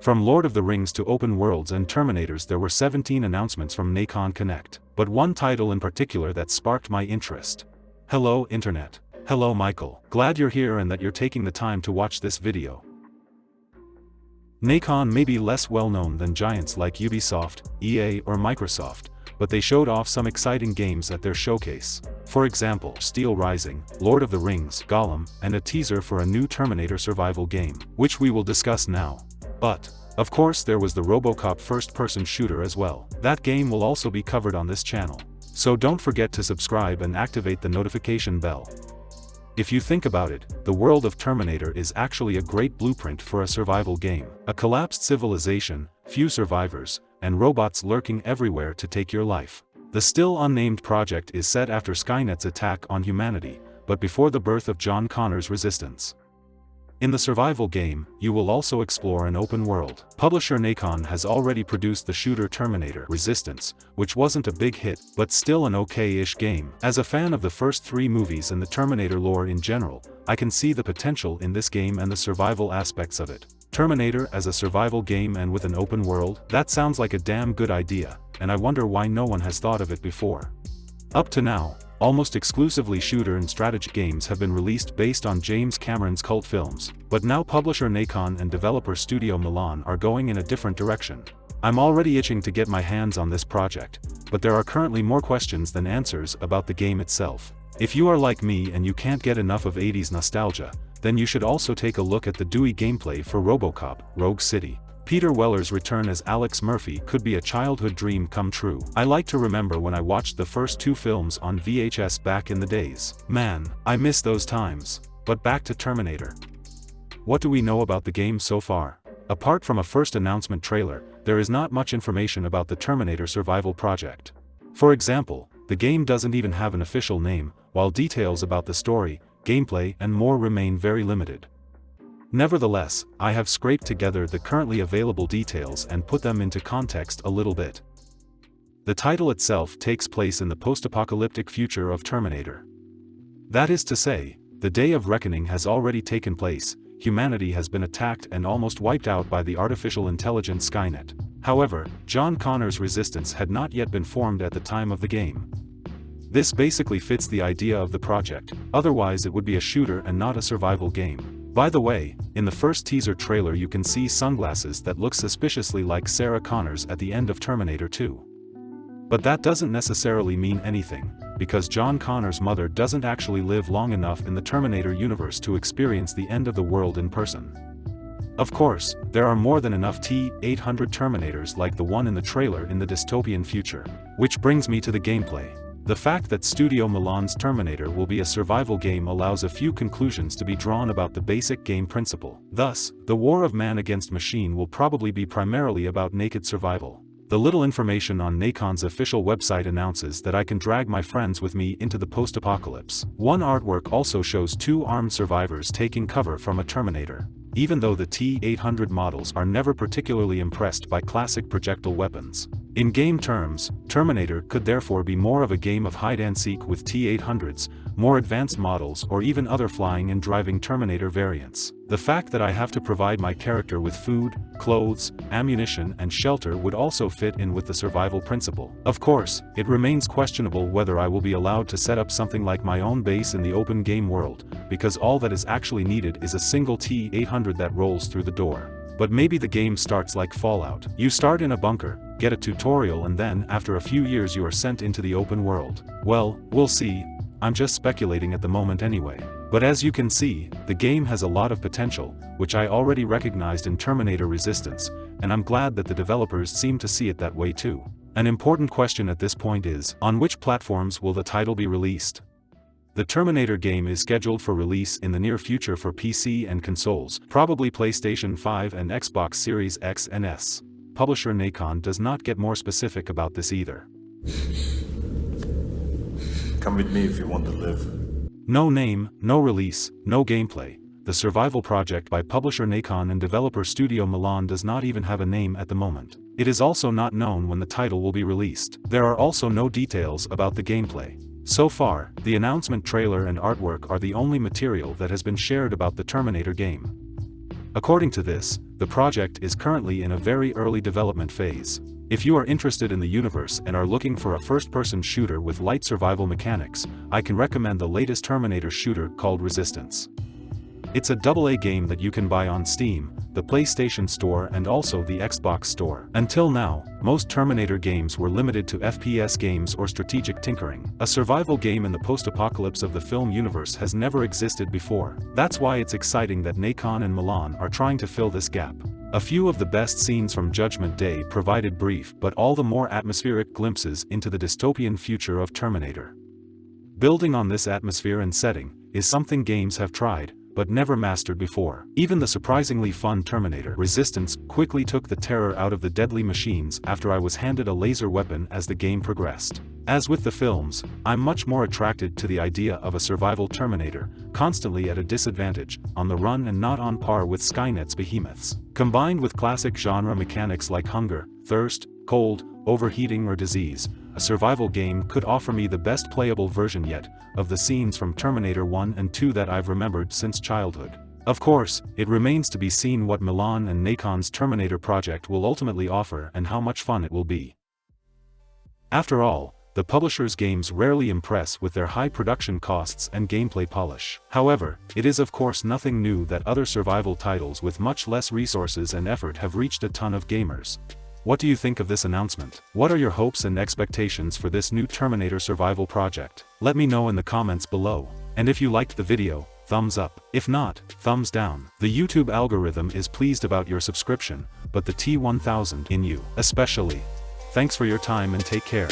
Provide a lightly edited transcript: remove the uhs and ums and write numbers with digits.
From Lord of the Rings to open worlds and Terminators, there were 17 announcements from Nacon Connect, but one title in particular that sparked my interest. Hello Internet. Hello Michael. Glad you're here and that you're taking the time to watch this video. Nacon may be less well known than giants like Ubisoft, EA or Microsoft, but they showed off some exciting games at their showcase. For example, Steel Rising, Lord of the Rings, Gollum, and a teaser for a new Terminator Survival game, which we will discuss now. But, of course, there was the RoboCop first-person shooter as well. That game will also be covered on this channel. So don't forget to subscribe and activate the notification bell. If you think about it, the world of Terminator is actually a great blueprint for a survival game. A collapsed civilization, few survivors, and robots lurking everywhere to take your life. The still unnamed project is set after Skynet's attack on humanity, but before the birth of John Connor's resistance. In the survival game, you will also explore an open world. Publisher Nacon has already produced the shooter Terminator Resistance, which wasn't a big hit, but still an okay-ish game. As a fan of the first 3 movies and the Terminator lore in general, I can see the potential in this game and the survival aspects of it. Terminator as a survival game and with an open world? That sounds like a damn good idea, and I wonder why no one has thought of it before. Up to now, almost exclusively shooter and strategy games have been released based on James Cameron's cult films, but now publisher Nacon and developer Studio Milan are going in a different direction. I'm already itching to get my hands on this project, but there are currently more questions than answers about the game itself. If you are like me and you can't get enough of 80s nostalgia, then you should also take a look at the Dewey gameplay for RoboCop, Rogue City. Peter Weller's return as Alex Murphy could be a childhood dream come true. I like to remember when I watched the first 2 films on VHS back in the days. Man, I miss those times. But back to Terminator. What do we know about the game so far? Apart from a first announcement trailer, there is not much information about the Terminator Survival project. For example, the game doesn't even have an official name, while details about the story, gameplay and more remain very limited. Nevertheless, I have scraped together the currently available details and put them into context a little bit. The title itself takes place in the post-apocalyptic future of Terminator. That is to say, the day of reckoning has already taken place, humanity has been attacked and almost wiped out by the artificial intelligence Skynet. However, John Connor's resistance had not yet been formed at the time of the game. This basically fits the idea of the project, otherwise it would be a shooter and not a survival game. By the way, in the first teaser trailer you can see sunglasses that look suspiciously like Sarah Connor's at the end of Terminator 2. But that doesn't necessarily mean anything, because John Connor's mother doesn't actually live long enough in the Terminator universe to experience the end of the world in person. Of course, there are more than enough T-800 Terminators like the one in the trailer in the dystopian future. Which brings me to the gameplay. The fact that Studio Milan's Terminator will be a survival game allows a few conclusions to be drawn about the basic game principle. Thus, the war of man against machine will probably be primarily about naked survival. The little information on Nacon's official website announces that I can drag my friends with me into the post-apocalypse. One artwork also shows 2 armed survivors taking cover from a Terminator. Even though the T-800 models are never particularly impressed by classic projectile weapons. In game terms, Terminator could therefore be more of a game of hide-and-seek with T-800s, more advanced models or even other flying and driving Terminator variants. The fact that I have to provide my character with food, clothes, ammunition and shelter would also fit in with the survival principle. Of course, it remains questionable whether I will be allowed to set up something like my own base in the open game world, because all that is actually needed is a single T-800 that rolls through the door. But maybe the game starts like Fallout. You start in a bunker, get a tutorial and then, after a few years you are sent into the open world. Well, we'll see. I'm just speculating at the moment anyway. But as you can see, the game has a lot of potential, which I already recognized in Terminator Resistance, and I'm glad that the developers seem to see it that way too. An important question at this point is, on which platforms will the title be released? The Terminator game is scheduled for release in the near future for PC and consoles, probably PlayStation 5 and Xbox Series X and S. Publisher Nacon does not get more specific about this either. Come with me if you want to live. No name, no release, no gameplay. The survival project by publisher Nacon and developer Studio Milan does not even have a name at the moment. It is also not known when the title will be released. There are also no details about the gameplay. So far, the announcement trailer and artwork are the only material that has been shared about the Terminator game. According to this, the project is currently in a very early development phase. If you are interested in the universe and are looking for a first-person shooter with light survival mechanics, I can recommend the latest Terminator shooter called Resistance. It's a AA game that you can buy on Steam, the PlayStation Store and also the Xbox Store. Until now, most Terminator games were limited to FPS games or strategic tinkering. A survival game in the post-apocalypse of the film universe has never existed before. That's why it's exciting that Nacon and Milan are trying to fill this gap. A few of the best scenes from Judgment Day provided brief but all the more atmospheric glimpses into the dystopian future of Terminator. Building on this atmosphere and setting is something games have tried, but never mastered before. Even the surprisingly fun Terminator Resistance quickly took the terror out of the deadly machines after I was handed a laser weapon as the game progressed. As with the films, I'm much more attracted to the idea of a survival Terminator, constantly at a disadvantage, on the run and not on par with Skynet's behemoths. Combined with classic genre mechanics like hunger, thirst, cold, overheating or disease, a survival game could offer me the best playable version yet, of the scenes from Terminator 1 and 2 that I've remembered since childhood. Of course, it remains to be seen what Milan and Nacon's Terminator project will ultimately offer and how much fun it will be. After all, the publisher's games rarely impress with their high production costs and gameplay polish. However, it is of course nothing new that other survival titles with much less resources and effort have reached a ton of gamers. What do you think of this announcement? What are your hopes and expectations for this new Terminator Survival project? Let me know in the comments below. And if you liked the video, thumbs up. If not, thumbs down. The YouTube algorithm is pleased about your subscription, but the T1000 in you, especially. Thanks for your time and take care.